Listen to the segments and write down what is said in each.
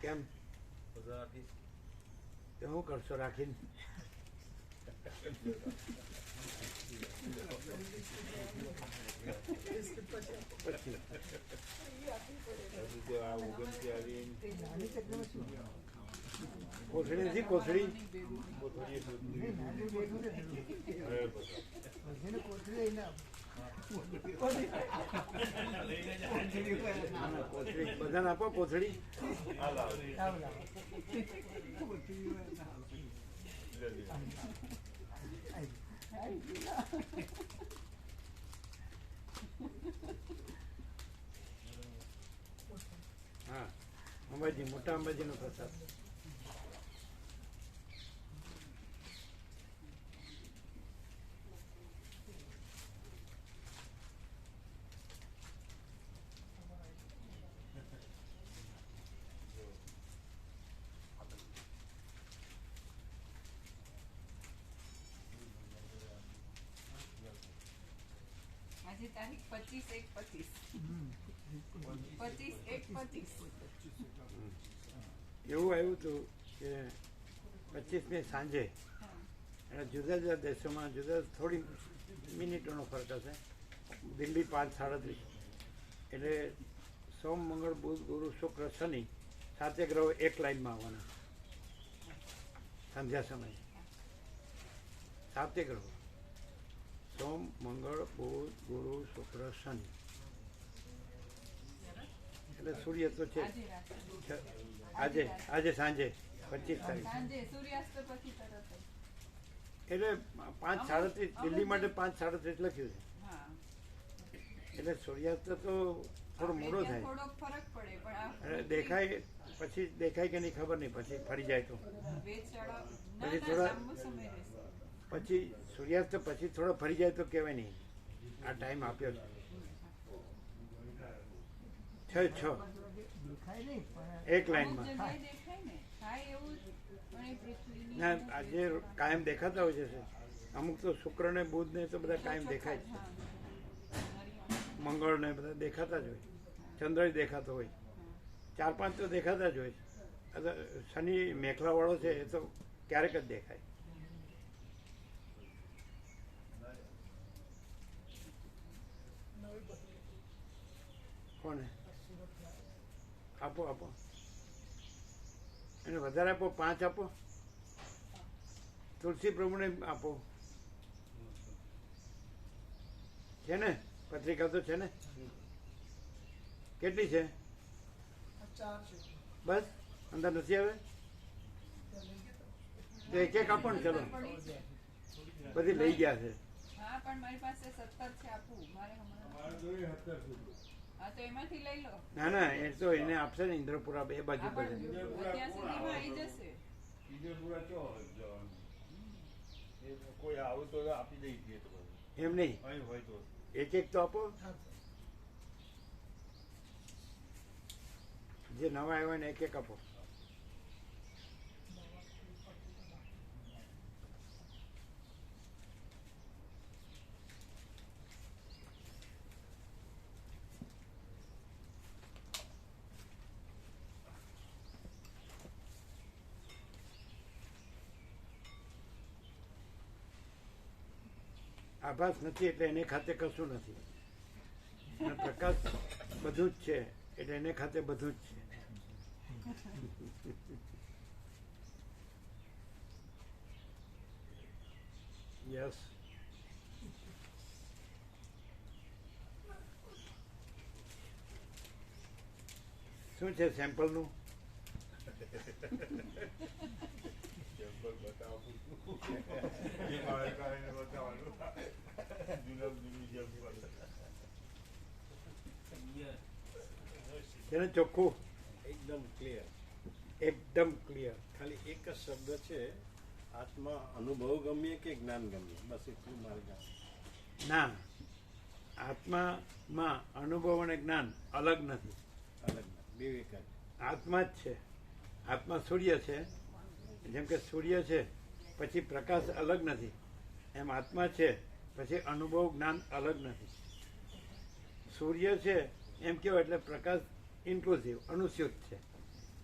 કેમ તો શું કરશો રાખીને? કોથળી નથી? કોથળી બધાને આપો. કોથળી હા, અંબાજી, મોટા અંબાજીનો પ્રસાદ. આજે તારીખ 25/1/25 એવું આવ્યું હતું કે 25મી સાંજે એટલે જુદા જુદા દેશોમાં જુદા થોડી મિનિટોનો ફરક હશે. દિલ્હી 5:37 એટલે સોમ, મંગળ, બુધ, ગુરુ, શુક્ર, શનિ 7 ગ્રહો એક લાઈનમાં આવવાના સંધ્યા સમયે. 7 ગ્રહો સોમ, મંગળ, બુધ, ગુરુ, શુક્ર, શનિ. એટલે સૂર્ય તો છે આજે સાંજે 25 તારીખ એટલે 5:37 દિલ્હી માટે 5:37 લખ્યું છે. એટલે સૂર્યાસ્ત તો થોડો મોડો થાય. દેખાય પછી દેખાય કે નહીં ખબર નહીં, પછી ફરી જાય તો પછી થોડા પછી સૂર્યાસ્ત પછી થોડો ફરી જાય તો કહેવાય નહીં આ ટાઈમ આપ્યો છે. 6 એક લાઈનમાં. ના, આજે કાયમ દેખાતા હોય છે. અમુક તો શુક્ર ને બુધ ને તો બધા કાયમ દેખાય છે. મંગળ ને બધા દેખાતા જ હોય. ચંદ્ર દેખાતો હોય. 4-5 તો દેખાતા જ હોય. શનિ મેખલા વાળો છે એ તો ક્યારેક જ દેખાય. કોને આપો આપો, એને વધારે આપો. 5 આપો. તુલસી પ્રભુને આપો. છે ને પત્રિકા તો છે ને? કેટલી છે? બસ અંદર નથી આવે તો એક એક આપો ને. ચલો બધી લઈ ગયા છે. ના ના, એ તો એને આપશે ને ઇન્દ્રપુરા બે બાજુ બધે. કોઈ આવું તો આપી દઈ એમ નહીં, હોય તો એક એક તો આપો. જે નવા આવ્યા હોય ને એક એક આપો. આભાસ નથી એટલે એને ખાતે કશું નથી. અને પ્રકાશ બધું જ છે એટલે એને ખાતે બધું જ છે. યસ. શું છે સેમ્પલનું? છે ચોખ્ખું? એકદમ ક્લિયર. એકદમ ક્લિયર. ખાલી એક જ શબ્દ છે, આત્મા અનુભવ ગમ્ય કે જ્ઞાન ગમ્ય, બસ એટલું મારે ના, આત્મામાં અનુભવ અને જ્ઞાન અલગ નથી. અલગ બે એક જ આત્મા જ છે. આત્મા સૂર્ય છે. જેમ કે સૂર્ય છે પછી પ્રકાશ અલગ નથી, એમ આત્મા છે પછી અનુભવ જ્ઞાન અલગ નથી. સૂર્ય છે એમ કહેવાય એટલે પ્રકાશ ઇન્ક્લુઝિવ, અનુસ્યુત છે.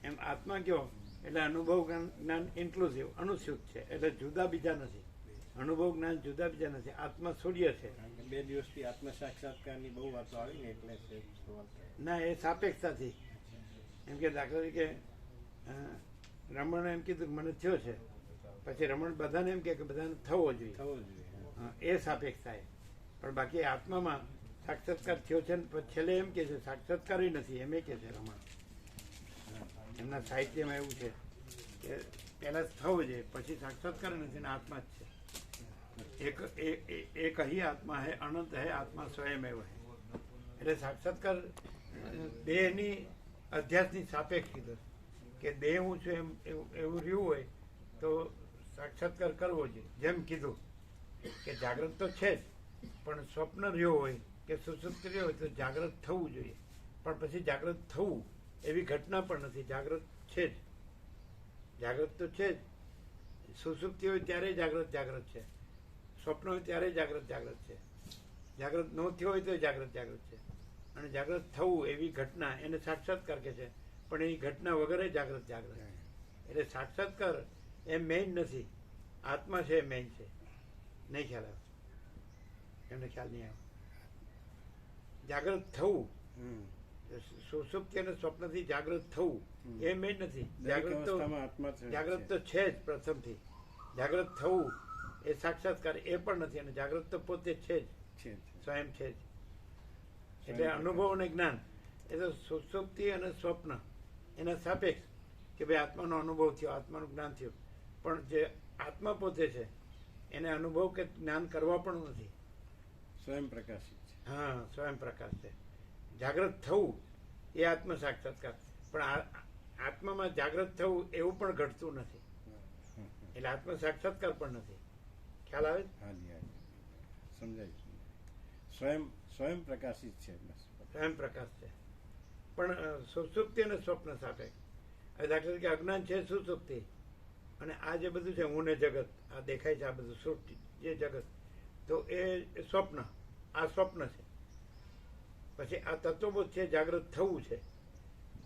એમ આત્મા કયો એટલે અનુભવ જ્ઞાન ઇન્ક્લુઝિવ અનુસ્યુત છે, એટલે જુદા બીજા નથી. અનુભવ જ્ઞાન જુદા બીજા નથી. આત્મા સૂર્ય છે. કારણ કે 2 દિવસથી આત્મ સાક્ષાત્કારની બહુ વાતો આવી ને એટલે સવાલ થયો. ના, એ સાપેક્ષતાથી. એમ કે દાખલા તરીકે રમણ એમ કીધું કે મને થયો છે, પછી રમણ બધાને એમ કે બધાને થવો જોઈએ, થવો જોઈએ. હા, એ સાપેક્ષતા એ. પણ બાકી આત્મામાં સાક્ષાત્કાર થયો છે ને પછી છેલ્લે એમ કે છે સાક્ષાત્કાર નથી, એમ કે છે રમણ. એમના સાહિત્યમાં એવું છે કે પહેલા થવો જોઈએ, પછી સાક્ષાત્કાર નથી ને આત્મા જ છે. એક ही આત્મા હૈ, અનંત હૈ, આત્મા સ્વયં એવ હૈ. એટલે સાક્ષાત્કાર દેહની અધ્યાસની સાપેક્ષ કીધું કે દેહ હું છું એમ એવું રહ્યું હોય તો સાક્ષાત્કાર કરવો જોઈએ. જેમ કીધું કે જાગ્રત તો છે જ, પણ સ્વપ્ન રહ્યો હોય કે સુષુપ્તિ રહ્યો હોય તો જાગ્રત થવું જોઈએ. પણ પછી જાગ્રત થવું એવી ઘટના પણ નથી. જાગ્રત છે જ, જાગ્રત તો છે જ. સુષુપ્તિ હોય ત્યારે જાગ્રત છે, સ્વપ્ન હોય ત્યારે જાગ્રત છે, જાગ્રત ન થયો હોય તો જાગ્રત છે. અને જાગ્રત થવું એવી ઘટના એને સાક્ષાત્કાર કે છે. પણ એ ઘટના વગર જાગ્રત. એટલે સાક્ષાત્કાર એ મેઇન નથી, આત્મા છે એ મેઇન છે. નહીં ખ્યાલ આવે? એમને ખ્યાલ નહીં આવે. જાગ્રત થવું, સુષુપ્તિ અને સ્વપ્નથી જાગ્રત થવું એ મેઇન નથી. જાગ્રત તો છે જ પ્રથમથી. જાગ્રત થવું એ સાક્ષાત્કાર એ પણ નથી. અને જાગ્રત તો પોતે છે જ, સ્વયં છે જ. એટલે અનુભવ અને જ્ઞાન એ તો સુષુપ્તિ અને સ્વપ્ન એના સાપેક્ષ કે ભાઈ આત્માનો અનુભવ થયો, આત્માનું જ્ઞાન થયું. પણ જે આત્મા પોતે છે એને અનુભવ કે જ્ઞાન કરવા પણ નથી. સ્વયં પ્રકાશિત છે. હા, સ્વયં પ્રકાશ છે. જાગ્રત થવું એ આત્મ સાક્ષાત્કાર. પણ આત્મામાં જાગ્રત થવું એવું પણ ઘટતું નથી. એટલે આત્મ સાક્ષાત્કાર પણ નથી. ખ્યાલ આવે? હાજી હાજી, સમજાય. સ્વયં પ્રકાશિત છે. સ્વયં પ્રકાશ છે. પણ સુષુપ્તિ અને સ્વપ્ન સાપેક્ષ. હવે દાખલા તરીકે અજ્ઞાન છે સુષુપ્તિ, અને આ જે બધું છે હું ને જગત આ દેખાય છે, આ બધું સૃષ્ટિ જે જગત, તો એ સ્વપ્ન, આ સ્વપ્ન છે. પછી આ તત્વબોધ છે, જાગ્રત થવું છે.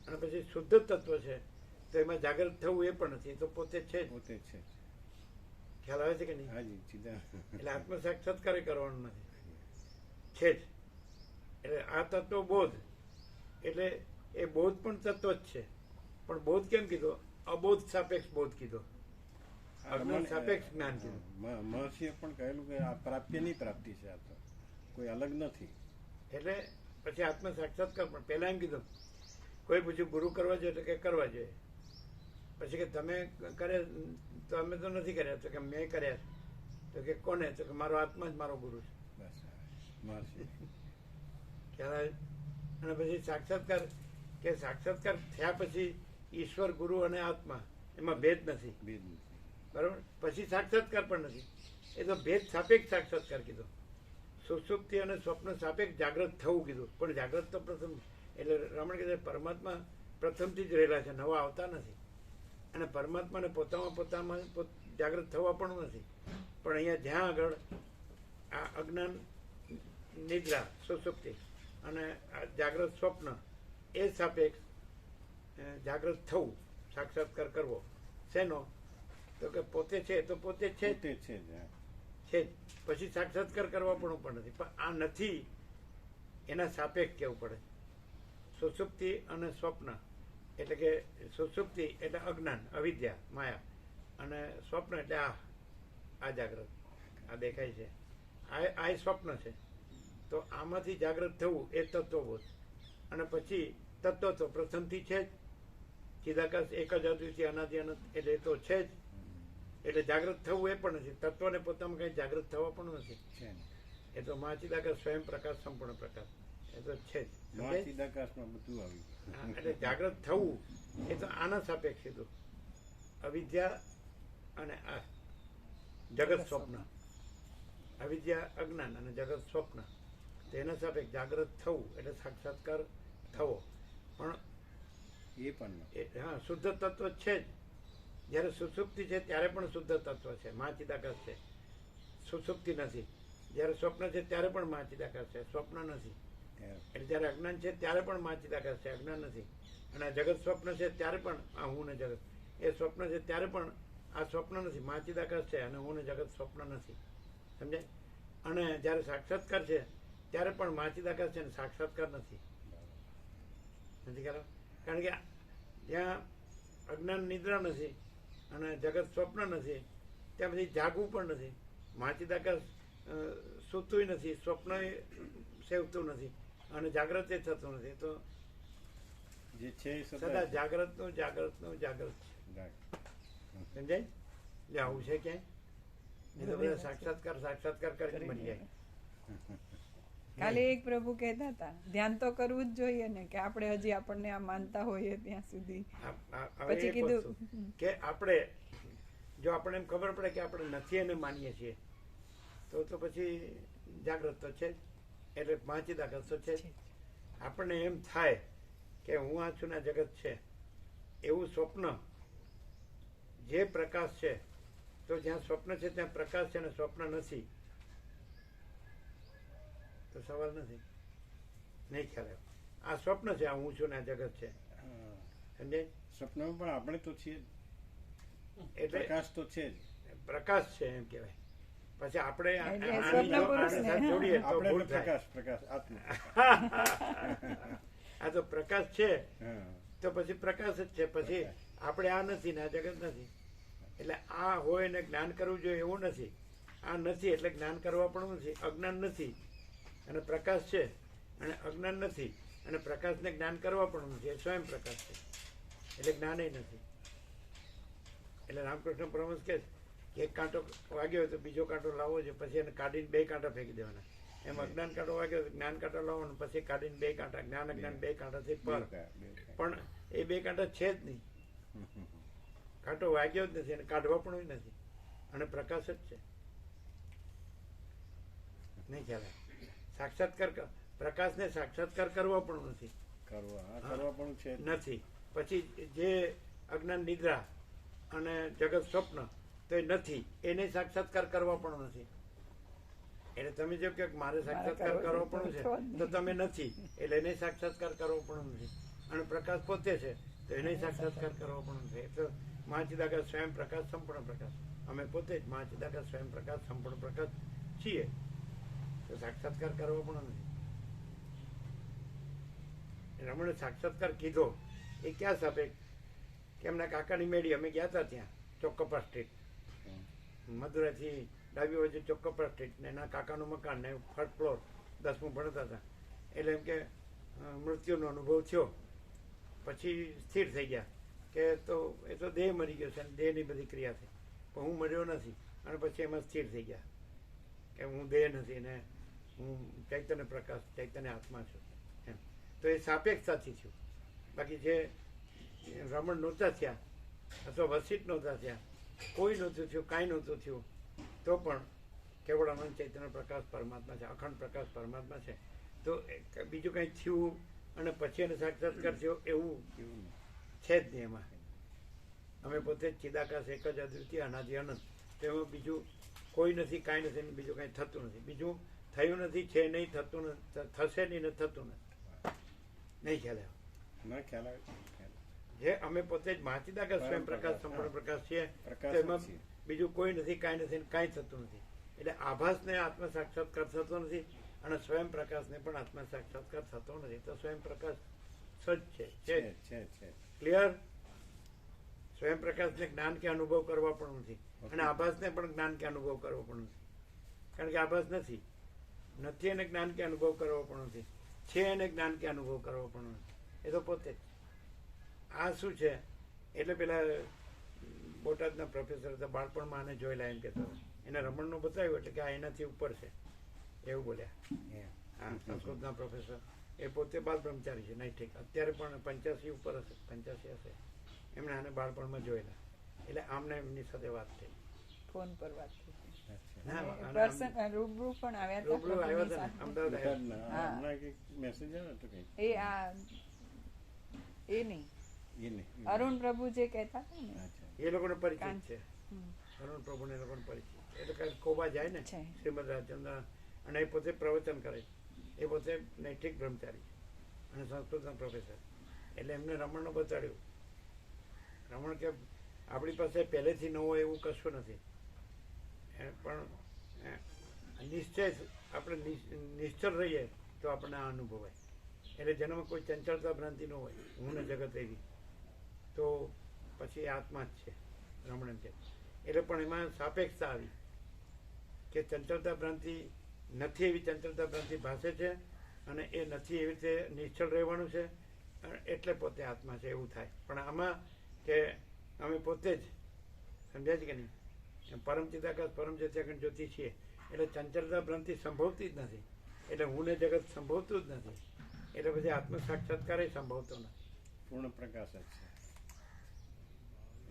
અને પછી શુદ્ધ તત્વ છે, તો એમાં જાગ્રત થવું એ પણ નથી, એ તો પોતે છે જ. પોતે છે. ખ્યાલ આવે છે કે નહીં? હાજી, સીધા. એટલે આત્મ સાક્ષાત્કાર કરવાનું નથી, છે જ. એટલે આ તત્વ બોધ એટલે એ બોધ પણ તત્વ જ છે. પણ બોધ કેમ કીધો? અબોધ સાપેક્ષ બોધ કીધો, અજ્ઞાન સાપેક્ષ જ્ઞાન કીધું. મહર્ષિએ પણ કહેલું કે આ પ્રાપ્યની પ્રાપ્તિ છે, આ તો કોઈ અલગ નથી. એટલે પછી આત્મ સાક્ષાત્કાર પણ પહેલા એમ કીધું, કોઈ પૂછ્યું ગુરુ કરવા જોઈએ તો કે કરવા જોઈએ. પછી કે તમે કર્યા તો અમે તો નથી કર્યા, તો કે મેં કર્યા. તો કે કોને? તો કે મારો આત્મા જ મારો ગુરુ છે. બસ મહર્ષિ. ખ્યાલ? અને પછી સાક્ષાત્કાર કે સાક્ષાત્કાર થયા પછી ઈશ્વર, ગુરુ અને આત્મા એમાં ભેદ નથી. બરાબર? પછી સાક્ષાત્કાર પણ નથી. એ તો ભેદ સાપેક્ષ સાક્ષાત્કાર કીધો. સુષુપ્તિ અને સ્વપ્ન સાપેક્ષ જાગ્રત થવું કીધું. પણ જાગ્રત તો પ્રથમ. એટલે રમણ કીધે પરમાત્મા પ્રથમથી જ રહેલા છે, નવા આવતા નથી. અને પરમાત્માને પોતામાં જાગ્રત થવા પણ નથી. પણ અહીંયા જ્યાં આગળ આ અજ્ઞાન નિદ્રા સુષુપ્તિ અને જાગ્રત સ્વપ્ન એ સાપેક્ષ જાગ્રત થવું, સાક્ષાત્કાર કરવો. શેનો? તો કે પોતે છે તો પોતે છે જ. પછી સાક્ષાત્કાર કરવા પણ નથી. પણ આ નથી એના સાપેક્ષ કહેવું પડે. સુષુપ્તિ અને સ્વપ્ન એટલે કે સુષુપ્તિ એટલે અજ્ઞાન, અવિદ્યા, માયા, અને સ્વપ્ન એટલે આ જાગ્રત, આ દેખાય છે, આ સ્વપ્ન છે. તો આમાંથી જાગ્રત થવું એ તત્વબોધ. અને પછી તત્વ તો પ્રથમથી છે જ, ચિદાકાશ એક જ અદ્વિતીય અનાદિ અનંત, એટલે એ તો છે જ. એટલે જાગ્રત થવું એ પણ નથી. તત્વને પોતામાં કંઈ જાગ્રત થવા પણ નથી. એ તો મહાચિદાકાશ સ્વયં પ્રકાશ, સંપૂર્ણ પ્રકાશ, એ તો છે જ. મહાચિદાકાશમાં બધું આવ્યું. એટલે જાગ્રત થવું એ તો આના સાપેક્ષ કીધું. અવિદ્યા અને આ જગત સ્વપ્ન, અવિદ્યા અજ્ઞાન અને જગત સ્વપ્ન, તેના સાપેક્ષ જાગ્રત થવું એટલે સાક્ષાત્કાર થવો. પણ એ પણ હા, શુદ્ધ તત્વ છે જ. જ્યારે સુષુપ્તિ છે ત્યારે પણ શુદ્ધ તત્વ છે, મહાચિદાકાશ છે, સુષુપ્તિ નથી. જ્યારે સ્વપ્ન છે ત્યારે પણ મહાચિદાકાશ છે, સ્વપ્ન નથી. એટલે જ્યારે અજ્ઞાન છે ત્યારે પણ મહાચિદાકાશ છે, અજ્ઞાન નથી. અને જગત સ્વપ્ન છે ત્યારે પણ આ હું ને જગત એ સ્વપ્ન છે ત્યારે પણ આ સ્વપ્ન નથી. માચિદાકાશ છે અને હું ને જગત સ્વપ્ન નથી. સમજાય? અને જ્યારે સાક્ષાત્કાર છે ત્યારે પણ માચિદાકાશ છે ને સાક્ષાત્કાર નથી. નથી ખરો? કારણ કે જ્યાં અજ્ઞાન નિદ્રા નથી અને જગત સ્વપ્ન નથી ત્યાં પછી જાગવું પણ નથી. માચિદાકાશ સૂતું નથી, સ્વપ્ન સેવતું નથી અને જાગ્રત થતું નથી. તો જે છે એ સદા જાગ્રતનું જાગ્રતનું જાગ્રત છે. સમજાય? એટલે આવું છે ક્યાંય નહીં તો બધા સાક્ષાત્કાર સાક્ષાત્કાર કરીને બની જાય. કાલે એક પ્રભુ કહેતા હતા ધ્યાન તો કરવું જ જોઈએ ને કે આપણે હજી આપણને આ માનતા હોઈએ ત્યાં સુધી. હવે પછી એક કીધું વસ્તુ કે આપણે જો આપણને એમ ખબર પડે કે આપણે નથી એને માનીએ છીએ તો પછી જાગ્રત તો છે જ. એટલે માચિદાકાશ તો છે જ. આપણને એમ થાય કે હું આ છું ને આ જગત છે એવું સ્વપ્ન જે પ્રકાશ છે તો જ્યાં સ્વપ્ન છે ત્યાં પ્રકાશ છે અને સ્વપ્ન નથી તો સવાલ નથી. નહીં ખ્યાલ આવ્યો. આ સ્વપ્ન છે, આ હું છું ને આ જગત છે. સમજાય? સ્વપ્નમાં પણ આપણે તો છીએ જ. એટલે પ્રકાશ તો છે જ. પ્રકાશ છે એમ કહેવાય. પછી આપણે એટલે આની સ્વપ્ન જો પુરુષને, આની સાથે જોડીએ તો આપણે ભૂલ થાય. પ્રકાશ આત્મા. આ તો પ્રકાશ છે હા. તો પછી પ્રકાશ જ છે. પછી આપણે આ નથી ને આ જગત નથી. એટલે આ હોય ને જ્ઞાન કરવું જોઈએ એવું નથી. આ નથી એટલે જ્ઞાન કરવા પણ નથી. અજ્ઞાન નથી અને પ્રકાશ છે અને અજ્ઞાન નથી અને પ્રકાશને જ્ઞાન કરવા પણ નથી. એ સ્વયં પ્રકાશ છે એટલે જ્ઞાન નથી. એટલે રામકૃષ્ણ પરમહંસ કહે કે એક કાંટો વાગ્યો હોય તો બીજો કાંટો લાવવો છે, પછી એને કાઢીને બે કાંટા ફેંકી દેવાના. એમ અજ્ઞાન કાંટો વાગ્યો તો જ્ઞાન કાંટો લાવવાનો, પછી કાઢીને બે કાંટા, જ્ઞાન અજ્ઞાન બે કાંટાથી પર. પણ એ બે કાંટા છે જ નહીં. કાંટો વાગ્યો જ નથી અને કાઢવા પણ નથી અને પ્રકાશ જ છે. નહીં ખ્યાલ આવે? સાક્ષાત્કાર પ્રકાશને સાક્ષાત્કાર કરવા પણ નથી. કરવા પણ છે નથી. પછી જે અજ્ઞાન નિદ્રા અને જગત સ્વપ્ન તો એ નથી, એને સાક્ષાત્કાર કરવા પણ નથી. એટલે તમે જો કે મારે સાક્ષાત્કાર કરવો પણ છે તો તમે નથી એટલે એને સાક્ષાત્કાર કરવો પણ નથી. અને પ્રકાશ પોતે છે તો એને સાક્ષાત્કાર કરવો પણ નથી. એટલે મહાચિદાકાશ સ્વયં પ્રકાશ સંપૂર્ણ પ્રકાશ. અમે પોતે જ મહાચિદાકાશ સ્વયં પ્રકાશ સંપૂર્ણ પ્રકાશ છીએ તો સાક્ષાત્કાર કરવો પણ નથી. રમણે સાક્ષાત્કાર કીધો એ ક્યાં સાપેક્ષ કે એમના કાકાની મેળી અમે ગયા હતા ત્યાં ચોક્કપા સ્ટ્રીટ, મદુરાઈથી ડાબી બાજુ ચોક્કપા સ્ટ્રીટ ને એના કાકાનું મકાન ને ફર્સ્ટ ફ્લોર 10મું ભણતા હતા. એટલે એમ કે મૃત્યુનો અનુભવ થયો પછી સ્થિર થઈ ગયા કે તો એ તો દેહ મરી ગયો છે અને દેહની બધી ક્રિયા થઈ પણ હું મર્યો નથી. અને પછી એમાં સ્થિર થઈ ગયા કે હું દેહ નથી ને હું ચૈતન્ય પ્રકાશ ચૈતન્ય આત્મા છું એમ. તો એ સાપેક્ષતાથી થયું. બાકી જે રમણ નહોતા થયા અથવા વસિત નહોતા થયા, કોઈ નહોતું થયું, કાંઈ નહોતું થયું તો પણ કેવળ અનંત ચૈતન્ય પ્રકાશ પરમાત્મા છે, અખંડ પ્રકાશ પરમાત્મા છે. તો બીજું કંઈ થયું અને પછી એને સાક્ષાત્કાર થયો એવું છે જ નહીં એમાં. અમે પોતે જ ચિદાકાશ એક જ અદ્વિતીય અનાદિ અનંત. તો એમાં બીજું કોઈ નથી, કાંઈ નથી, બીજું કાંઈ થતું નથી. બીજું થયું નથી, છે નહીં, થતું નથી, થશે નહીં ને થતું નથી. નહીં ખ્યાલ આવ્યો? ના ખ્યાલ આવે. જે અમે પોતે જ મહાચિદાકાશ સ્વયં પ્રકાશ સંપૂર્ણ પ્રકાશ છીએ તો એમાં બીજું કોઈ નથી, કાંઈ નથી, કાંઈ થતું નથી. એટલે આભાસને આત્મ સાક્ષાત્કાર થતો નથી અને સ્વયં પ્રકાશને પણ આત્મ સાક્ષાત્કાર થતો નથી. તો સ્વયં પ્રકાશ સજ છે. ક્લિયર? સ્વયં પ્રકાશને જ્ઞાન કે અનુભવ કરવા પણ નથી અને આભાસને પણ જ્ઞાન કે અનુભવ કરવો પણ નથી. કારણ કે આભાસ નથી, નથી એને જ્ઞાન કે અનુભવ કરવો પણ નથી, છે એને જ્ઞાન કે અનુભવ કરવો પણ નથી. એ તો પોતે જ. આ શું છે? એટલે પેલા બોટાદના પ્રોફેસર હતા, બાળપણમાં આને જોયેલા એમ કહેતા હતા. એને રમણનું બતાવ્યું એટલે કે આ એનાથી ઉપર છે એવું બોલ્યા. હા, સંસ્કૃતના પ્રોફેસર. એ પોતે બાલ બ્રહ્મચારી છે. નહીં ઠીક, અત્યારે પણ 85 ઉપર હશે, 85 હશે. એમણે આને બાળપણમાં જોયેલા એટલે આમને એમની સાથે વાત થઈ, ફોન પર વાત થઈ. રૂબરૂ આવ્યા હતા ને અમદાવાદ. મેસેજ આવ્યો હતો કઈ એ આ એ નહીં અરુણ પ્રભુ જે કહેતા હતા ને એ લોકોને પરિચિત છે. અરુણ પ્રભુને એ લોકોને પરિચિત એટલે કઈ કોબા જાય ને શ્રીમદ રાજચંદ્ર અને એ પોતે પ્રવચન કરે. એ પોતે નૈતિક બ્રહ્મચારી અને સંસ્કૃતના પ્રોફેસર. એટલે એમને રમણને બતાડ્યું. રમણ કે આપણી પાસે પહેલેથી ન હોય એવું કશું નથી, પણ નિશ્ચય આપણે નિશ્ચળ રહીએ તો આપણને આ અનુભવાય. એટલે જેનામાં કોઈ ચંચળતા ભ્રાંતિ ન હોય, હું ને જગત એવી, તો પછી આત્મા જ છે રમણ છે. એટલે પણ એમાં સાપેક્ષતા આવી કે ચંચળતા ભ્રાંતિ નથી, એવી ચંચળતા ભ્રાંતિ ભાષે છે, અને એ નથી એવી રીતે નિશ્ચળ રહેવાનું છે, એટલે પોતે આત્મા છે એવું થાય. પણ આમાં કે અમે પોતે જ સમજાય છે કે નહીં, પરમ ચિદાકાશ પરમ જત્યાખંડ જ્યોતિ છીએ, એટલે ચંચળતા ભ્રાંતિ સંભવતી જ નથી, એટલે હું ને જગત સંભવતું જ નથી, એટલે પછી આત્મ સાક્ષાત્કાર સંભવતો નથી. પૂર્ણ પ્રકાશ જ છે.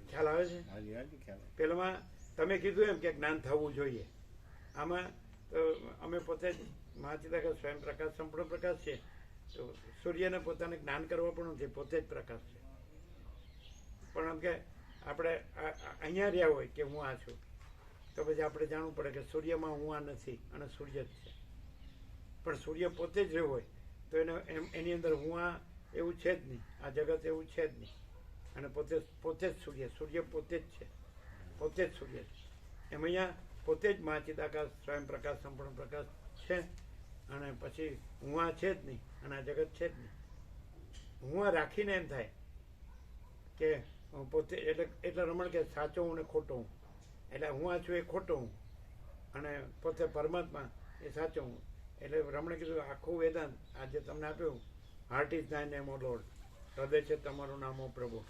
ખ્યાલ આવે છે? હાજી હાજી ખ્યાલ. પેલામાં તમે કીધું એમ કે જ્ઞાન થવું જોઈએ, આમાં તો અમે પોતે જ મહાચિદાકાશ સ્વયં પ્રકાશ સંપૂર્ણ પ્રકાશ છે, તો સૂર્યને પોતાને જ્ઞાન કરવા પણ નથી, પોતે જ પ્રકાશ છે. પણ આમ કે આપણે અહીંયા રહ્યા હોય કે હું આ છું, તો પછી આપણે જાણવું પડે કે સૂર્યમાં હું આ નથી અને સૂર્ય જ છે. પણ સૂર્ય પોતે જ રહ્યો હોય તો એની અંદર હું આ એવું છે જ નહીં, આ જગત એવું છે જ નહીં, અને પોતે જ સૂર્ય પોતે જ છે, પોતે જ સૂર્ય છે. એમ અહીંયા પોતે જ મહાચિદાકાશ સ્વયં પ્રકાશ સંપૂર્ણ પ્રકાશ છે, અને પછી હું આ છે જ નહીં અને આ જગત છે જ નહીં. હું આ રાખીને એમ થાય કે હું પોતે, એટલે રમણ કે સાચો હું ને ખોટો હું, એટલે હું આ છું એ ખોટો હું, અને પોતે પરમાત્મા એ સાચો હું. એટલે રમણે કીધું આખું વેદાંત આજે તમને આપ્યું, heart is nine name O Lord, હૃદય છે તમારું નામ ઓ પ્રભુ.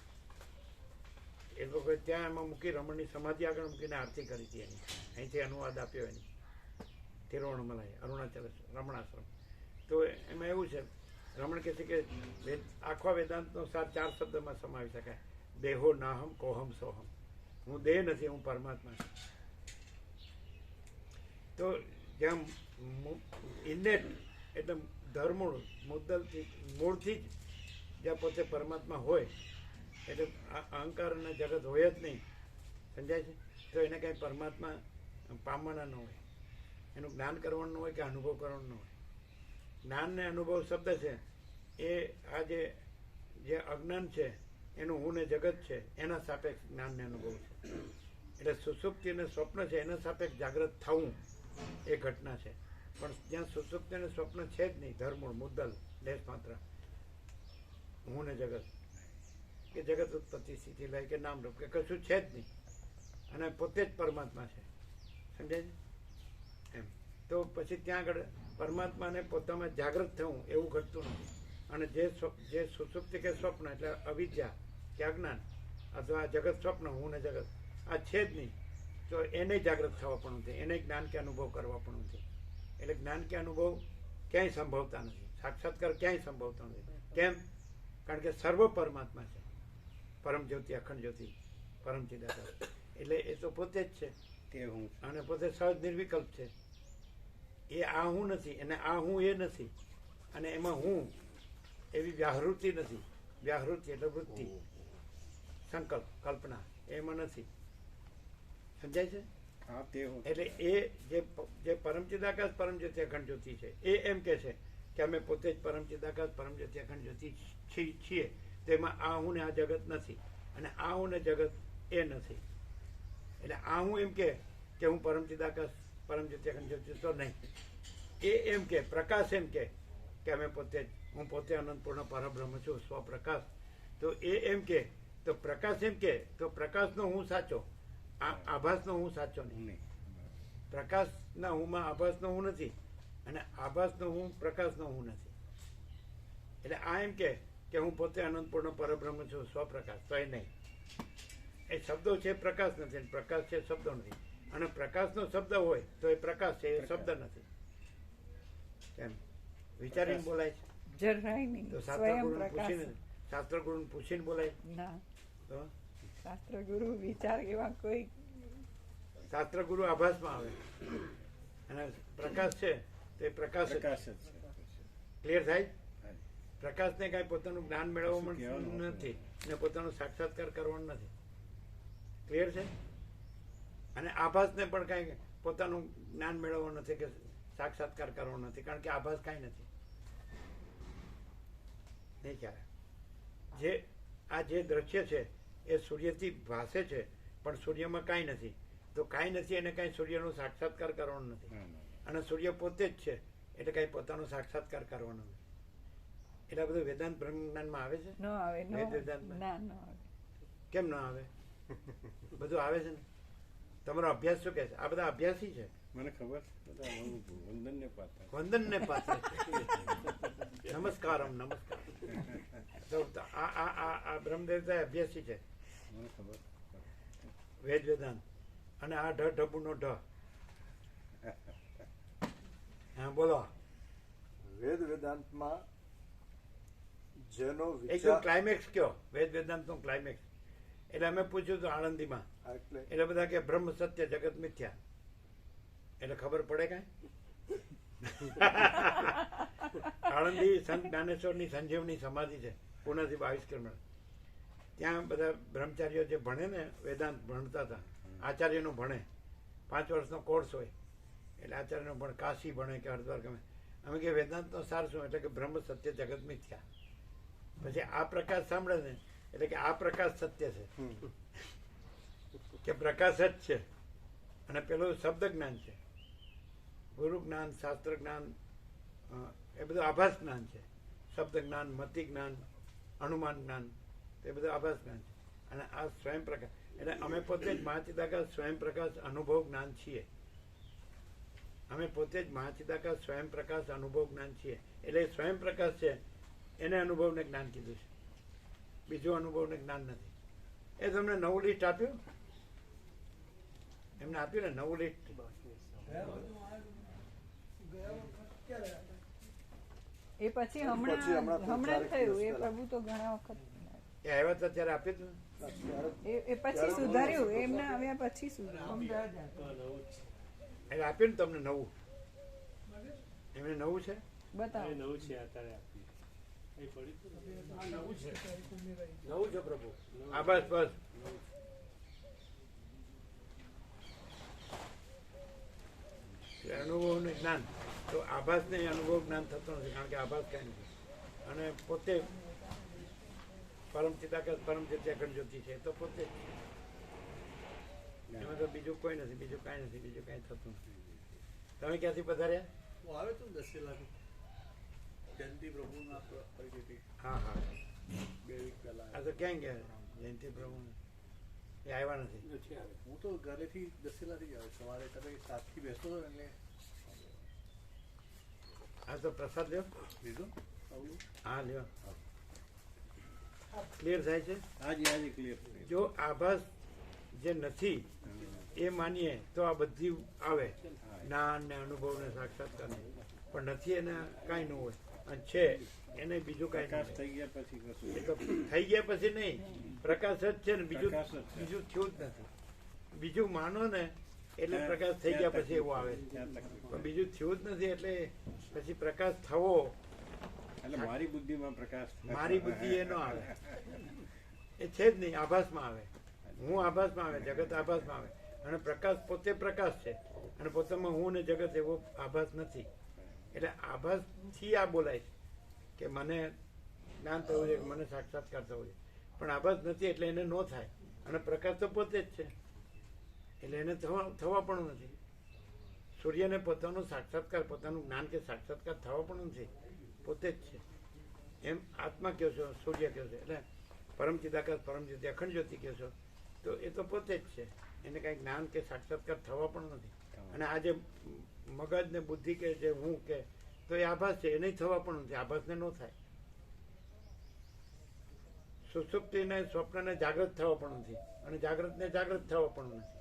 એ લોકો ત્યાં એમાં મૂકી રમણની સમાધિ આગળ મૂકીને આરતી કરી હતી એની, અહીંથી અનુવાદ આપ્યો એની, તિરુવણમલાઈ અરુણાચલ રમણાશ્રમ. તો એમાં એવું છે, રમણ કહે છે કે આખા વેદાંતનો સાર 4 શબ્દમાં સમાવી શકાય: દેહો નાહમ કોહમ સોહમ. હું દેહ નથી, હું પરમાત્મા છું. તો જેમ ઇન્નેટ એટલે ધર્મૂળ મુદ્દલથી મૂળથી જ જ્યાં પોતે પરમાત્મા હોય, એટલે અહંકાર અને જગત હોય જ નહીં, સમજાય છે? તો એને કાંઈ પરમાત્મા પામવાના ન હોય, એનું જ્ઞાન કરવાનું હોય કે અનુભવ કરવાનો ન હોય. જ્ઞાન ને અનુભવ શબ્દ છે એ આ જે અજ્ઞાન છે એનું હું ને જગત છે એના સાપેક્ષ જ્ઞાન ને અનુભવ છે. એટલે સુષુપ્તિ અને સ્વપ્ન છે એના સાપેક્ષ જાગ્રત થવું એ ઘટના છે. પણ જ્યાં સુષુપ્તિ અને સ્વપ્ન છે જ નહીં, ધર્મૂળ મુદ્દલ લેશ માત્ર હું ને જગત, કે જગત ઉત્પત્તિ સ્થિતિ લય કે નામરૂપ કે કશું છે જ નહીં, અને પોતે જ પરમાત્મા છે, સમજાય છે એમ. તો પછી ત્યાં આગળ પરમાત્માને પોતામાં જાગૃત થવું એવું ઘટતું નથી. અને જે સુષુપ્તિ કે સ્વપ્ન એટલે અવિદ્યા કે અજ્ઞાન અથવા જગત સ્વપ્ન હું ને જગત આ છે જ નહીં, તો એને જાગૃત થવા પણ નથી, એને જ્ઞાન કે અનુભવ કરવા પણ નથી. એટલે જ્ઞાન કે અનુભવ ક્યાંય સંભવતા નથી, સાક્ષાત્કાર ક્યાંય સંભવતો નથી. કેમ? કારણ કે સર્વ પરમાત્મા છે, પરમ જ્યોતિ અખંડ જ્યોતિ પરમ ચિદાકાશ, એટલે એ તો પોતે જ છે તે હું, અને પોતે સહજ નિર્વિકલ્પ છે. એ આ હું નથી અને આ હું એ નથી, અને એમાં હું એવી વ્યાહૃતિ નથી. વ્યાહૃતિ એટલે વૃત્તિ, સંકલ્પ, કલ્પના એમાં નથી, સમજાય છે? હા તે હું. એટલે એ જે પરમ ચિદાકાશ પરમ જ્યોતિ અખંડ જ્યોતિ છે એ એમ કે છે કે અમે પોતે જ પરમ ચિદાકાશ પરમ જ્યોતિ અખંડ જ્યોતિ છીએ. તેમાં આ હું ને આ જગત નથી, અને આ હું ને જગત એ નથી. એટલે આ હું એમ કે હું પરમ ચિદાકાશ પરમ જ્યોતિ અખંડ જ્યોતિ તો નહીં. એ એમ કે પ્રકાશ એમ કે અમે પોતે જ, હું પોતે અનંતપૂર્ણ પરબ્રહ્મ છું, સ્વપ્રકાશ. તો એ એમ કે તો પ્રકાશ એમ કે તો પ્રકાશનો હું સાચો, આભાસનો હું સાચો નહીં. પ્રકાશના હુંમાં આભાસનો હું નથી, અને આભાસનો હું પ્રકાશનો હું નથી. એટલે આ એમ કે હું પોતે અનંતપૂર્ણ પરબ્રહ્મ છું, સ્વપ્રકાશ, તો એ નહીં. એ શબ્દો છે, પ્રકાશ નથી, પ્રકાશ છે, શબ્દો નથી. અને પ્રકાશનો શબ્દ હોય તો એ પ્રકાશ છે, એ શબ્દ નથી. કેમ વિચારીને બોલાય છે? જરાય નહીં. તો સ્વયં શાસ્ત્ર ગુરુ પૂછીને બોલાય ના, તો શાસ્ત્ર ગુરુ વિચાર એવા કોઈ, શાસ્ત્ર ગુરુ આભાસમાં આવે, અને પ્રકાશ છે તો એ પ્રકાશ જ પ્રકાશ જ છે. ક્લિયર થાય? હા. પ્રકાશને કાંઈ પોતાનું જ્ઞાન કશું મેળવવાનું કહેવાનું નથી, ને પોતાનો સાક્ષાત્કાર કરવાનો નથી. ક્લિયર છે? અને આભાસને પણ કાંઈ પોતાનું જ્ઞાન મેળવવાનું નથી કે સાક્ષાત્કાર કરવાનો નથી, કારણ કે આભાસ કાંઈ નથી. નહીં ખ્યાલ? જે આ જે દ્રશ્ય છે એ સૂર્યથી ભાસે છે, પણ સૂર્યમાં કાંઈ નથી. તો કાંઈ નથી એને કાંઈ સૂર્યનો સાક્ષાત્કાર કરવાનો નથી. અને સૂર્ય પોતે જ છે એટલે કાંઈ પોતાનો સાક્ષાત્કાર કરવાનો નથી. એટલે આ બધું વેદાંત બ્રહ્મ જ્ઞાનમાં આવે છે. ન આવે, ન વેદ વેદાંતમાં ના ન આવે. કેમ ના આવે? બધું આવે છે ને. તમારો અભ્યાસ શું કહે છે? આ બધા અભ્યાસી છે. મને ખબર બધા વંદન ને પાત્ર વંદન ને પાત્ર નમસ્કારમ નમસ્કાર. તો આ બ્રહ્મદેવતા અભ્યાસી છે, મને ખબર. વેદ વેદાંત. અને આ ઢબુનો ઢ. હા બોલો. વેદ વેદાંતમાં જેનો એકદમ વિચાર ક્લાઇમેક્સ કયો? વેદ વેદાંત નો ક્લાઇમેક્સ. એટલે અમે પૂછ્યું હતું આણંદીમાં, એટલે એટલે બધા કે બ્રહ્મ સત્ય જગત મિથ્યા. એટલે ખબર પડે કાંઈ? આણંદી સંત જ્ઞાનેશ્વરની સંજીવની સમાધિ છે, પુનાથી 22 કિલોમીટર. ત્યાં બધા બ્રહ્મચારીઓ જે ભણે ને વેદાંત ભણતા હતા, આચાર્યનો ભણે, 5 વર્ષનો કોર્સ હોય. એટલે આચાર્યનો ભણે, કાશી ભણે કે હરિદ્વાર ગમે. અમે કે વેદાંતનો સાર શું? એટલે કે બ્રહ્મ સત્ય જગત મિથ્યા. પછી આ પ્રકાશ સાંભળે ને એટલે કે આ પ્રકાશ સત્ય છે, કે પ્રકાશ જ છે. અને પેલું શબ્દ જ્ઞાન છે, ગુરુ જ્ઞાન, શાસ્ત્ર જ્ઞાન, એ બધું આભાસ જ્ઞાન છે. શબ્દ જ્ઞાન, મતિ જ્ઞાન, અનુમાન જ્ઞાન, એ બધું આભાસ જ્ઞાન છે. અને આ સ્વયં પ્રકાશ, એટલે અમે પોતે જ મહાચિદાકાશ સ્વયં પ્રકાશ અનુભવ જ્ઞાન છીએ. અમે પોતે જ મહાચિદાકાશ સ્વયં પ્રકાશ અનુભવ જ્ઞાન છીએ. એટલે સ્વયં પ્રકાશ છે એને અનુભવને જ્ઞાન કીધું છે, બીજું અનુભવને જ્ઞાન નથી. એ તમને નવું લિસ્ટ આપ્યું? એમને આપ્યું ને નવું લિસ્ટ? એ પછી હમણાં હમણાં જ થયું. એ પ્રભુ તો ઘણા વખત એ આવ્યા હતા ત્યારે આપ્યું હતું. એ પછી સુધાર્યું. એમના આવ્યા પછી સુધાર્યું. એટલે આપ્યું ને તમને નવું? એમને નવું છે? બતાવો. નવું છે અત્યારે આપી નવું છે પ્રભુ. આ બસ બસ. અનુભવ ને જ્ઞાન તો આભાસ ને અનુભવ જ્ઞાન થતો નથી, કારણ કે આભાસ કઈ નથી. અને પોતે પરમ ચિદાકાશ પરમ ચિત્યાખંડ જ્યોતિ છે તો પોતે એમાં તો બીજું કોઈ નથી, બીજું કાંઈ નથી, બીજું કાંઈ થતું નથી. તમે ક્યાંથી પધાર્યા? હું આવે તું દસેલાથી જયંતિ પ્રભુના પરિચયથી હા હા. 2 વીક પહેલા આ તો ક્યાં ગયા જયંતિ પ્રભુ? એ આવ્યા નથી. હું તો ઘરેથી દસેલાથી જ આવ્યો. સવારે તમે 7 થી બેસો છો એટલે આ તો પ્રસાદ લ્યો. લીધો આવડું. હા લ્યો. ક્લિયર થાય છે? આજે ક્લિયર. જો આભાસ જે નથી એ માનીએ તો આ બધી આવે, જ્ઞાન ને અનુભવ ને સાક્ષાત્કાર. પણ નથી એને કાંઈ ન હોય, અને છે એને બીજું કાંઈ પ્રકાશ નહીં. થઈ ગયા પછી કશું એ તો થઈ ગયા પછી નહીં, પ્રકાશ જ છે ને, બીજું પ્રકાશ જ છે. બીજું થયું જ નથી. બીજું માનો ને એટલે પ્રકાશ થઈ ગયા પછી એવું આવે છે. ત્યાં તકલીફ. પણ બીજું થયું જ નથી એટલે પછી પ્રકાશ થવો, એટલે મારી બુદ્ધિમાં પ્રકાશ મારી બુદ્ધિ એ ન આવે, એ છે જ નહીં. આભાસમાં આવે, હું આભાસમાં આવે, જગત આભાસમાં આવે. અને પ્રકાશ પોતે પ્રકાશ છે, અને પોતામાં હું ને જગત એવો આભાસ નથી. એટલે આભાસથી આ બોલાય છે કે મને જ્ઞાન થવું છે, કે મને સાક્ષાત્કાર થવો છે. પણ આભાસ નથી એટલે એને ન થાય. અને પ્રકાશ તો પોતે જ છે એટલે એને થવા પણ નથી. સૂર્યને પોતાનો સાક્ષાત્કાર, પોતાનું જ્ઞાન કે સાક્ષાત્કાર થવા પણ નથી, પોતે જ છે. એમ આત્મા કહો છો, સૂર્ય કહો છો, એટલે પરમ ચિદાકાશ પરમ જ્યોતિ અખંડ જ્યોતિ કહો છો, તો એ તો પોતે જ છે. એને કાંઈ જ્ઞાન કે સાક્ષાત્કાર થવા પણ નથી. અને આ જે મગજ ને બુદ્ધિ કે જે હું કે તો એ આભાસ છે, એને થવા પણ નથી. આભાસને ન થાય. સુષુપ્તિને સ્વપ્નને જાગૃત થવા પણ નથી, અને જાગૃતને જાગૃત થવા પણ નથી.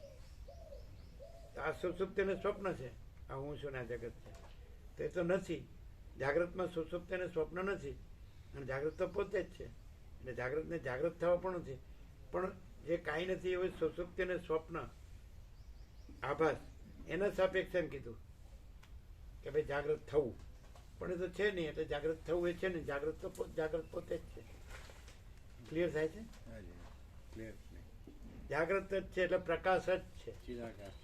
આ સુષુપ્તિને સ્વપ્ન છે, આ હું છું ને આ જગત છે, તો એ તો નથી. જાગૃતમાં સુષુપ્તિને સ્વપ્ન નથી, અને જાગૃત તો પોતે જ છે. એટલે જાગૃતને જાગૃત થવા પણ નથી. પણ જે કાંઈ નથી એવું સુષુપ્તિને સ્વપ્ન આભાસ એના સાપેક્ષે એમ કીધું કે ભાઈ જાગૃત થવું, પણ એ તો છે નહીં. એટલે જાગૃત થવું એ છે ને, જાગૃત તો જાગૃત પોતે જ છે. ક્લિયર થાય છે? ક્લિયર. જાગૃત જ છે એટલે પ્રકાશ જ છે, ચિદાકાશ.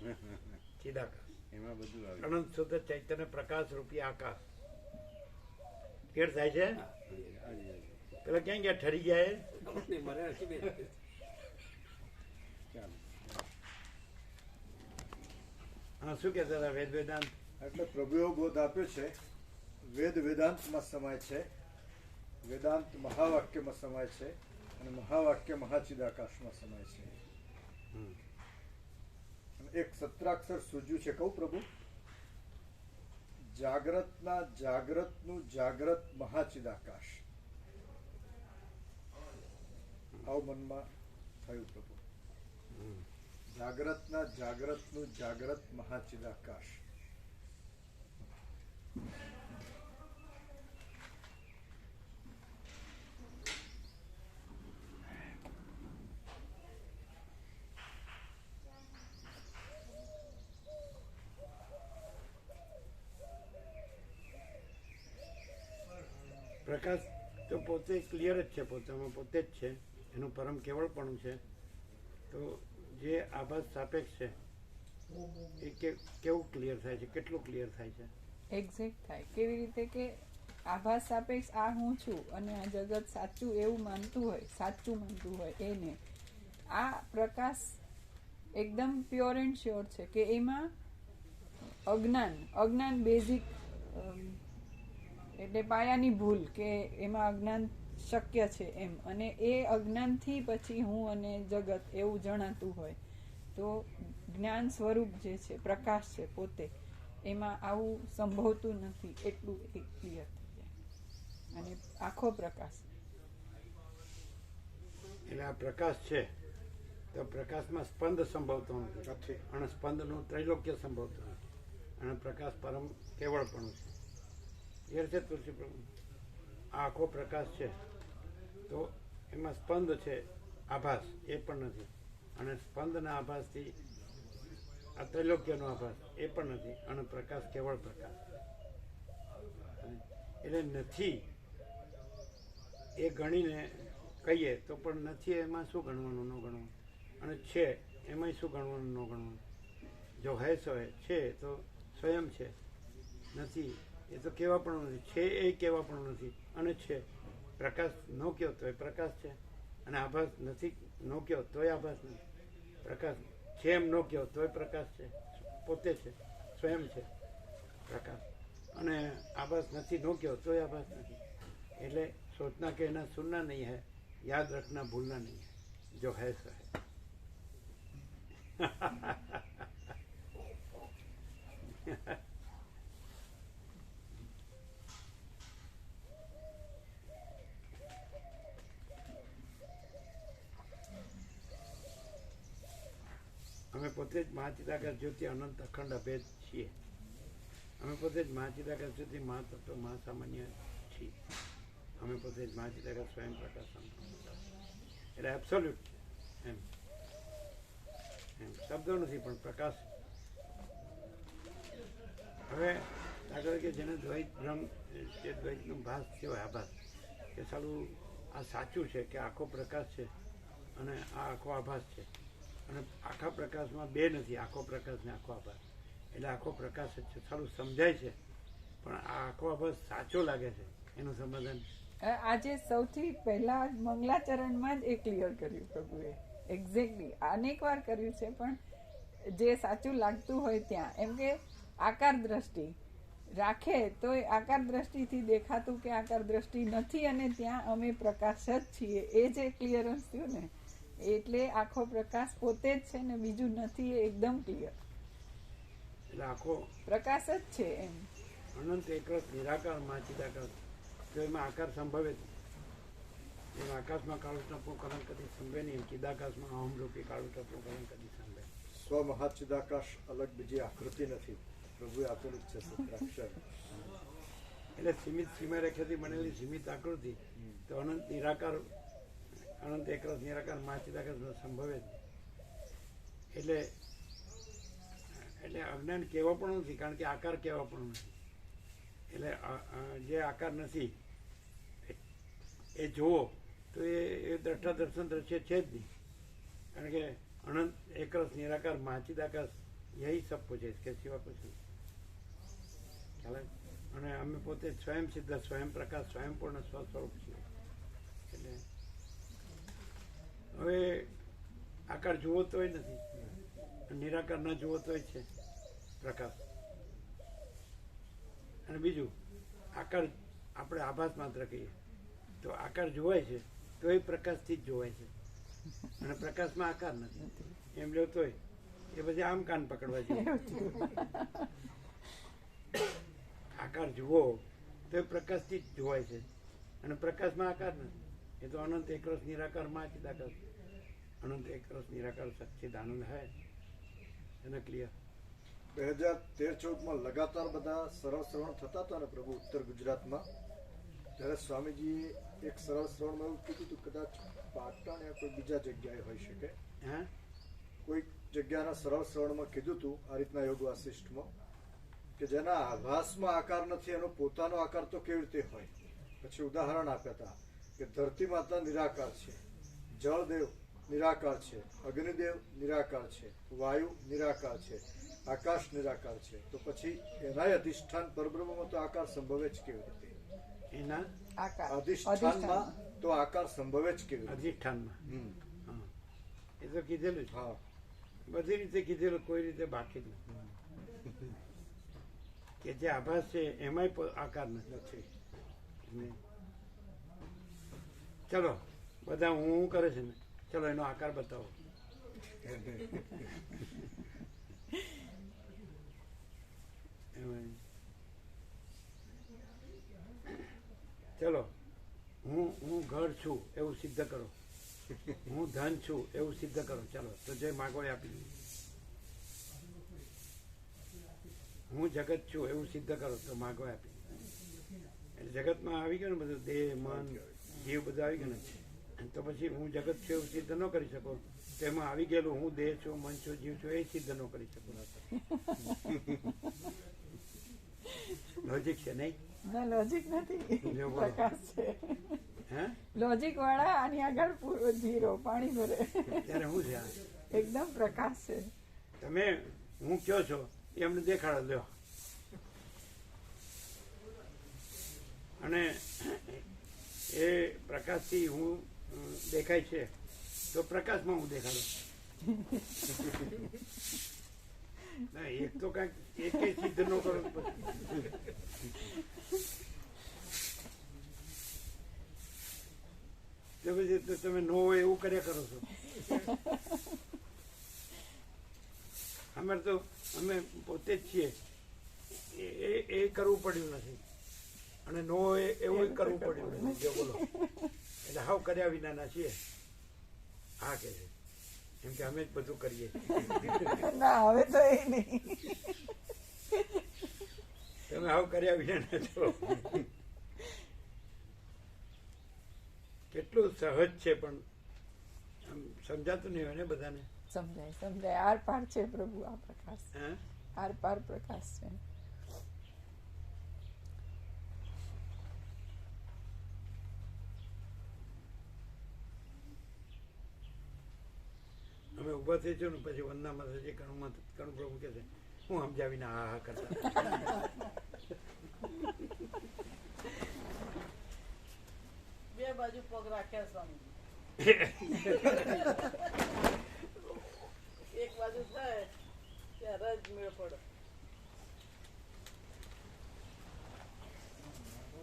ચિદાકાશ, એમાં બધું આવે. અનંત શુદ્ધ ચૈતન્ય પ્રકાશ રૂપી આકાશ. ક્લિયર થાય છે? પેલા ક્યાં ગયા ઠરી ગયા એ? ચાલો. હા, શું કહેતા હતા વેદ વેદાંત? એટલે પ્રભુએ બોધ આપ્યો છે વેદ વેદાંતમાં સમાય છે, વેદાંત મહાવાક્યમાં સમાય છે અને મહાવાક્ય મહાચિદાકાશમાં સમાય છે. હમ. અને એક સત્રાક્ષર સૂજ્યું છે, કહું પ્રભુ? જાગ્રતના જાગ્રતનું જાગ્રત મહાચિદાકાશ. આવું મનમાં થયું પ્રભુ. હમ. જાગ્રતના જાગ્રતનું જાગ્રત મહાચિદાકાશ. પ્રકાશ તો પોતે ક્લિયર જ છે, પોતામાં પોતે જ છે, એનું પરમ કેવળપણું છે. તો જે આભાસ સાપેક્ષ છે એ કેવું ક્લિયર થાય છે, કેટલું ક્લિયર થાય છે? એક્ઝેક્ટ થાય. કેવી રીતે કે આભાસ સાપેક્ષ આ હું છું અને આ જગત સાચું એવું માનતું હોય, સાચું માનતું હોય એને આ પ્રકાશ એકદમ પ્યોર એન્ડ શ્યોર છે કે એમાં અજ્ઞાન બેઝિક એટલે પાયાની ભૂલ કે એમાં અજ્ઞાન શક્ય છે એમ, અને એ અજ્ઞાનથી પછી હું અને જગત એવું જણાતું હોય તો જ્ઞાન સ્વરૂપ જે છે, પ્રકાશ છે પોતે, એમાં આવું સંભવતું નથી. એટલું એક ક્લિયર થઈ જાય અને આખો પ્રકાશ. એટલે આ પ્રકાશ છે તો પ્રકાશમાં સ્પંદ સંભવતો નથી અને સ્પંદનું ત્રૈલોક્ય સંભવતું નથી અને પ્રકાશ પરમ કેવળપણું છે. એ છે તુલસી પ્રભુ, આ આખો પ્રકાશ છે તો એમાં સ્પંદ છે, આભાસ એ પણ નથી, અને સ્પંદના આભાસથી આ ત્રૈલોક્યનો આભાસ એ પણ નથી, અને પ્રકાશ કેવળ પ્રકાશ. એટલે નથી એ ગણીને કહીએ તો પણ નથી એમાં શું ગણવાનું, ન ગણવાનું, અને છે એમાં શું ગણવાનું, ન ગણવાનું. જો હૈ સો હૈ, છે તો સ્વયં છે, નથી એ તો કેવા પણ નથી, છે એ કેવા પણ નથી, અને છે પ્રકાશ ન કયો તો એ પ્રકાશ છે, અને આભાસ નથી ન કયો તોય આભાસ નથી, પ્રકાશ છે એમ ન કયો તોય પ્રકાશ છે, પોતે છે, સ્વયં છે પ્રકાશ, અને આભાસ નથી ન કયો તોય આભાસ નથી. એટલે સોચના કહેના સુનના નહીં હૈ, યાદ રખના ભૂલના નહીં હૈ, જો હૈ સો હૈ. અમે પોતે જ મહાચિદાકાશ જ્યોતિ અનંત અખંડ અભેદ છીએ. અમે પોતે જ મહાચિદાકાશ જ્યોતિ મહાતત્વ મહાસામાન્ય છીએ. અમે પોતે જ મહાચિદાકાશ સ્વયં પ્રકાશ એટલે એબ્સોલ્યુટ એમ શબ્દો નથી પણ પ્રકાશ. હવે દાખલા કે જેને દ્વૈત ભ્રમ, જે દ્વૈતનો ભાસ થયો હોય, આભાસ કે સારું આ સાચું છે કે આખો પ્રકાશ છે અને આ આખો આભાસ છે, અને આખા પ્રકાશમાં બે નથી, આખો પ્રકાશ ને આખો આભાસ, એટલે આખો પ્રકાશ જ છે, સારું સમજાય છે, પણ આ આખો આભાસ સાચો લાગે છે, એનું સમાધાન આજે સૌથી પહેલા મંગલાચરણમાં જ એ ક્લિયર કર્યું પ્રભુએ. એક્ઝેક્ટલી અનેક વાર કર્યું છે, પણ જે સાચું લાગતું હોય ત્યાં, એમ કે આકાર દ્રષ્ટિ રાખે તો એ આકાર દ્રષ્ટિથી દેખાતું કે આકાર દ્રષ્ટિ નથી અને ત્યાં અમે પ્રકાશ જ છીએ, એ જે ક્લિયરન્સ થયું ને, એટલે આખો પ્રકાશ પોતે જ છે ને બીજું નથી, એ એકદમ ક્લિયર. એટલે આખો પ્રકાશ જ છે એમ. અનંત એકરસ નિરાકાર મહાચિદાકાશ, તો એમાં આકાર સંભવે છે. એમાં આકાશમાં કાળું ટપું કલંક કદી સંભવે નહીં, ચિદાકાશમાં અહમરૂપી કાળું ટપું કલંક કદી સંભવે. સ્વ મહાચિદાકાશ અલગ બીજી આકૃતિ નથી, પ્રભુએ આપેલું જ છે સત્રાક્ષર. એટલે સીમિત સીમારેખાથી બનેલી સીમિત આકૃતિ તો અનંત નિરાકાર, અનંત એકરસ નિરાકાર મહાચિદાકાશ સંભવે જ. એટલે અજ્ઞાન કેવા પણ નથી, કારણ કે આકાર કેવા પણ નથી. એટલે જે આકાર નથી એ જુઓ તો એ દ્રષ્ટા દર્શન દ્રશ્ય છે જ નહીં, કારણ કે અનંત એકરસ નિરાકાર મહાચિદાકાશ યહી સબ પૂછે કે સિવા કુછ નહીં. ખ્યાલ? અને અમે પોતે સ્વયં સિદ્ધ, સ્વયં પ્રકાશ, સ્વયંપૂર્ણ સ્વસ્વરૂપ છીએ. એટલે હવે આકાર જુઓ તોય નથી, નિરાકાર ન જુઓ તોય છે પ્રકાશ. અને બીજું આકાર આપણે આભાસ માત્ર કહીએ તો આકાર જોવાય છે તો એ પ્રકાશથી જ જોવાય છે, અને પ્રકાશમાં આકાર નથી એમ લો તોય એ પછી આમ કાન પકડવા જોઈએ. આકાર જુઓ તો એ પ્રકાશથી જ જોવાય છે, અને પ્રકાશમાં આકાર નથી. એ તો અનંત એકરસ નિરાકારમાં ચિદાકાશ, અનંત એકરસ નિરાકાર સચ્ચિદાનંદ હૈ. એને ક્લિયર. 2013-14 લગાતાર બધા સરળ શ્રવણ થતા હતા ને પ્રભુ ઉત્તર ગુજરાતમાં, ત્યારે સ્વામીજીએ એક સરળ શ્રવણમાં એવું કીધું હતું, કદાચ પાટણ યા કોઈ બીજા જગ્યાએ હોઈ શકે, હા, કોઈ જગ્યાના સરળ શ્રવણમાં કીધું હતું આ રીતના યોગ વાસિષ્ઠમાં કે જેના આભાસમાં આકાર નથી એનો પોતાનો આકાર તો કેવી રીતે હોય. પછી ઉદાહરણ આપ્યા હતા કે ધરતી માતા નિરાકાર છે, જળદેવ નિરાકાર છે, અગ્નિદેવ નિરાકાર છે, વાયુ નિરાકાર છે, આકાશ નિરાકાર છે, તો પછી એના અધિષ્ઠાન પરબ્રહ્મમાં તો આકાર સંભવે જ કેવી રીતે? એના અધિષ્ઠાનમાં તો આકાર સંભવે જ કેવી રીતે? અધિષ્ઠાનમાં. હા, એ તો કીધેલું જ. હા, બધી રીતે કીધેલું, કોઈ રીતે બાકી જ નથી. કે જે આભાસ છે એમાંય આકાર નથી. ચલો બધા હું કરે છે ને, ચલો એનો આકાર બતાવો. ચલો હું ઘર છું એવું સિદ્ધ કરો, હું ધન છું એવું સિદ્ધ કરો. ચાલો તો જે માગો એ આપી દઈએ. હું જગત છું એવું સિદ્ધ કરો તો માગો એ આપી દઈએ. એટલે જગતમાં આવી ગયું ને બધું, દેહ મન જીવ બધું આવી ગયું ને, તો પછી હું જગત છું એવું સિદ્ધ ન કરી શકો. તો એમાં આવી ગયેલું હું દેહ છું, મન છું, જીવ છું એ સિદ્ધ ન કરી શકો. લોજિક છે નહીં? ના, લોજિક નથી, પ્રકાશ છે. હે, લોજિક વાળા આની આગળ પૂરો ઝીરો પાણી ભરે. ત્યારે શું છે આ? એકદમ પ્રકાશ છે. તમે હું કયો છો એ અમને દેખાડો લ્યો. અને એ પ્રકાશથી હું દેખાય છે તો પ્રકાશમાં હું દેખાડો. ના, એક તો કઈક એક સિદ્ધ ન કરો પછી તમે નો હોય એવું કર્યા કરો છો. અમે પોતે જ છીએ એ કરવું પડ્યું નથી, અને નો હોય એવું કરવું પડ્યું નથી. જો બોલો એટલે હાવ કર્યા વિનાના છીએ. હા કે છે એમ કે અમે જ બધું કરીએ. ના, હવે તો એ નહીં. તમે હાવ કર્યા વિના છો. કેટલું સહજ છે, પણ સમજાતું નહીં હોય ને બધાને. સમજાય સમજાય. આર પાર છે પ્રભુ આ પ્રકાશ. હા, આર પાર પ્રકાશ છે. અમે ઉભા થઈ છું ને પછી વંદનામાં થશે કણું પ્રભુ કે છે હું સમજાવીને હા હા કરતા. બે બાજુ પગ રાખ્યા સ્વામીજી. એક બાજુ થાય ત્યારે જ મેળ પડે.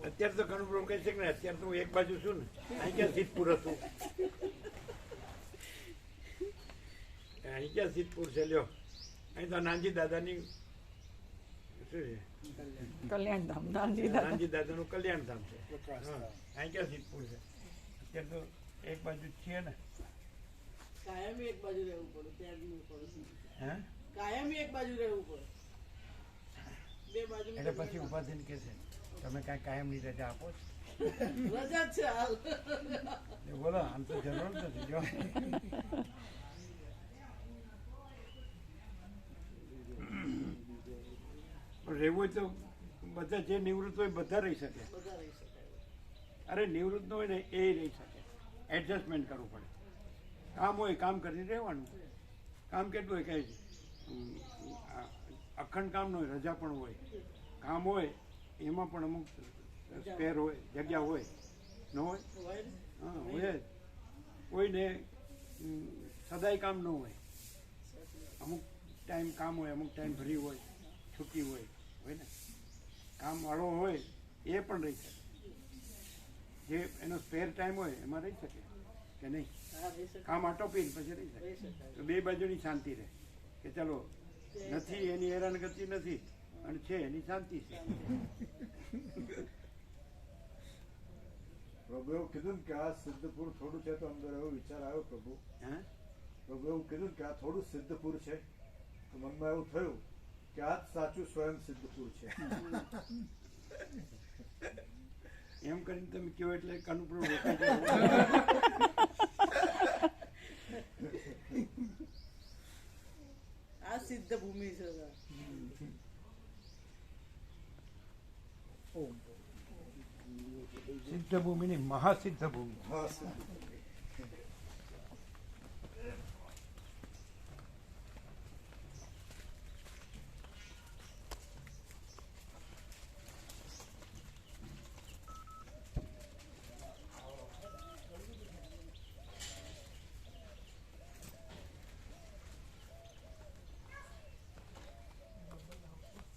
અત્યારે તો કણું પ્રભુ કહે છે કે અત્યારે તો હું એક બાજુ છું ને, અહીં ક્યાં સિદ્ધપુર હતું, અહીં ક્યાં સિદ્ધપુર છે લ્યો, અહીં તો નાનજી દાદાની શું છે કલ્યાણધામ. નાનજી દાદાનું કલ્યાણધામ છે. હા, અહીં ક્યાં સિદ્ધપુર છે? અત્યારે તો એક બાજુ જ છીએ ને. કાયમી એક બાજુ રહેવું પડે ત્યાં જ મેળ પડે. હા, કાયમી એક બાજુ રહેવું પડે. બે બાજુ એટલે પછી ઉભા થઈને કે છે તમે કાંઈ કાયમની રજા આપો છો? રજા જ છે હાલ. બોલો આમ તો જરૂર નથી. જો રહેવું હોય તો બધા જે નિવૃત્ત હોય બધા રહી શકે. બધા રહી શકાય. અરે નિવૃત્ત હોય ને એ રહી શકે. એડજસ્ટમેન્ટ કરવું પડે. કામ હોય કામ કરીને રહેવાનું. કામ કેટલું હોય કઈ અખંડ કામ ન હોય, રજા પણ હોય. કામ હોય એમાં પણ અમુક સ્પેર હોય, જગ્યા હોય ન હોય. હા હોય જ. કોઈને સદાય કામ ન હોય, અમુક ટાઈમ કામ હોય, અમુક ટાઈમ ફ્રી હોય, છુટ્ટી હોય ને. કામ વાળો હોય એ પણ રહી શકે, જે એનો સ્પેર ટાઈમ હોય એમાં રહી શકે કે નહીં, હા, રહી શકે. કામ આટોપીને પછી રહી રહી શકે. શકાય. તો બે બાજુની શાંતિ રહે કે ચલો નથી એની હેરાનગતિ નથી અને છે એની શાંતિ છે. પ્રભુ એવું કીધું ને કે આ સિદ્ધપુર થોડું છે, તો અંદર એવો વિચાર આવ્યો પ્રભુ હે પ્રભુ એવું કીધું ને કે આ થોડું સિદ્ધપુર છે, તો મનમાં એવું થયું કે આ જ સાચું સ્વયં સિદ્ધપુર છે. એમ કરીને તમે કહો એટલે કનુપુર રોકાઈ જાય. આ સિદ્ધ ભૂમિ છે સિદ્ધ ભૂમિની મહાસિદ્ધ ભૂમિ. હા, સિદ્ધ.